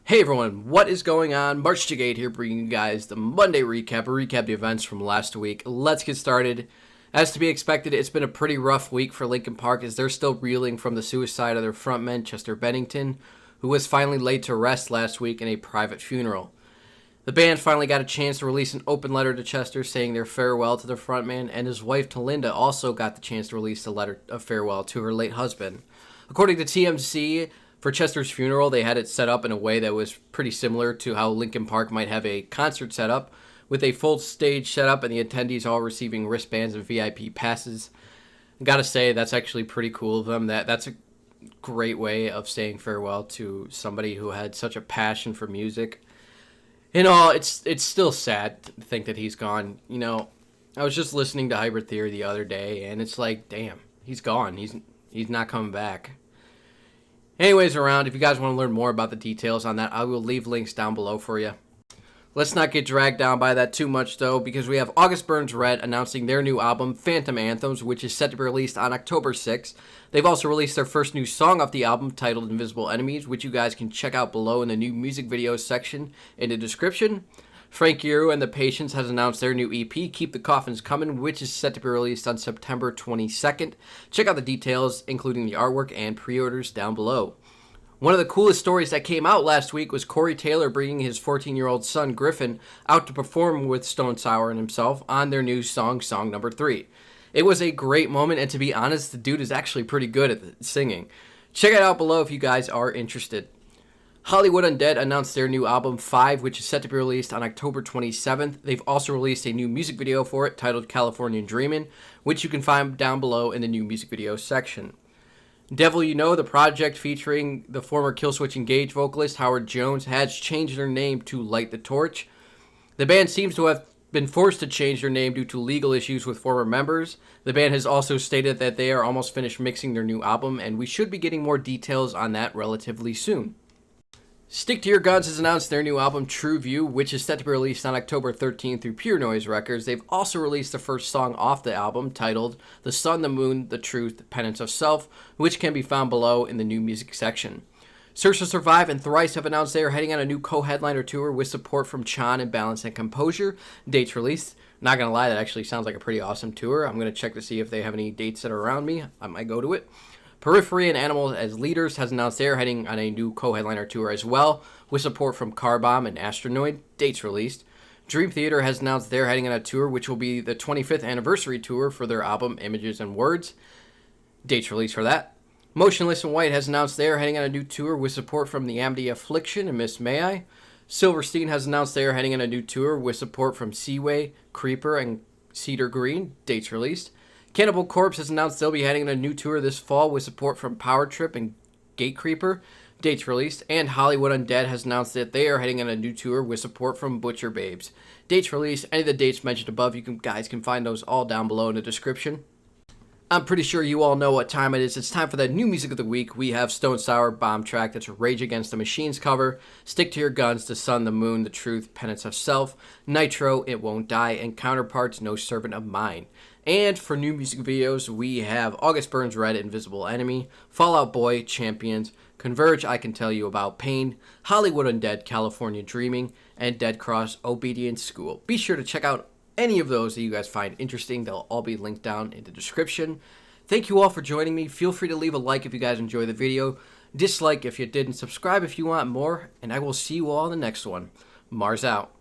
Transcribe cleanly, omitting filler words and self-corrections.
Hey everyone, what is going on? March Gate here bringing you guys the Monday recap the events from last week. Let's get started. As to be expected, it's been a pretty rough week for Linkin Park as they're still reeling from the suicide of their frontman, Chester Bennington, who was finally laid to rest last week in a private funeral. The band finally got a chance to release an open letter to Chester saying their farewell to the frontman, and his wife Talinda also got the chance to release a letter of farewell to her late husband. According to TMZ, for Chester's funeral, they had it set up in a way that was pretty similar to how Linkin Park might have a concert setup, with a full stage setup and the attendees all receiving wristbands and VIP passes. I gotta say, that's actually pretty cool of them. That's a great way of saying farewell to somebody who had such a passion for music. In all, it's still sad to think that he's gone. You know, I was just listening to Hybrid Theory the other day, and it's like, damn, he's gone. He's not coming back. Anyways, if you guys want to learn more about the details on that, I will leave links down below for you. Let's not get dragged down by that too much, though, because we have August Burns Red announcing their new album, Phantom Anthems, which is set to be released on October 6th. They've also released their first new song off the album, titled Invisible Enemies, which you guys can check out below in the new music videos section in the description. Frank Iero and The Patience has announced their new EP, Keep the Coffins Comin', which is set to be released on September 22nd. Check out the details, including the artwork and pre-orders down below. One of the coolest stories that came out last week was Corey Taylor bringing his 14-year-old son, Griffin, out to perform with Stone Sour and himself on their new song number 3. It was a great moment, and to be honest, the dude is actually pretty good at singing. Check it out below if you guys are interested. Hollywood Undead announced their new album, 5, which is set to be released on October 27th. They've also released a new music video for it titled Californian Dreamin', which you can find down below in the new music video section. Devil You Know, the project featuring the former Killswitch Engage vocalist Howard Jones, has changed their name to Light the Torch. The band seems to have been forced to change their name due to legal issues with former members. The band has also stated that they are almost finished mixing their new album, and we should be getting more details on that relatively soon. Stick to Your Guns has announced their new album, True View, which is set to be released on October 13th through Pure Noise Records. They've also released the first song off the album, titled The Sun, the Moon, the Truth, Penance of Self, which can be found below in the new music section. Search to Survive and Thrice have announced they are heading on a new co-headliner tour with support from Chan and Balance and Composure. Dates released. Not gonna lie, that actually sounds like a pretty awesome tour. I'm gonna check to see if they have any dates that are around me. I might go to it. Periphery and Animals as Leaders has announced they are heading on a new co-headliner tour as well, with support from Carbomb and Astronoid. Dates released. Dream Theater has announced they're heading on a tour, which will be the 25th anniversary tour for their album Images and Words. Dates released for that. Motionless and White has announced they are heading on a new tour with support from The Amity Affliction and Miss May I. Silverstein has announced they are heading on a new tour with support from Seaway, Creeper, and Cedar Green. Dates released. Cannibal Corpse has announced they'll be heading on a new tour this fall with support from Power Trip and Gatecreeper. Dates released. And Hollywood Undead has announced that they are heading on a new tour with support from Butcher Babes. Dates released. Any of the dates mentioned above, guys can find those all down below in the description. I'm pretty sure you all know what time it is. It's time for that new music of the week. We have Stone Sour, Bombtrack, that's Rage Against the Machine's cover, Stick to Your Guns, The Sun, the Moon, the Truth, Penance of Self, Nitro, It Won't Die, and Counterparts, No Servant of Mine. And for new music videos, we have August Burns Red, Invisible Enemy, Fall Out Boy, Champions, Converge, I Can Tell You About Pain, Hollywood Undead, California Dreaming, and Dead Cross, Obedience School. Be sure to check out any of those that you guys find interesting. They'll all be linked down in the description. Thank you all for joining me. Feel free to leave a like if you guys enjoy the video, dislike if you didn't, subscribe if you want more, and I will see you all in the next one. Mars out.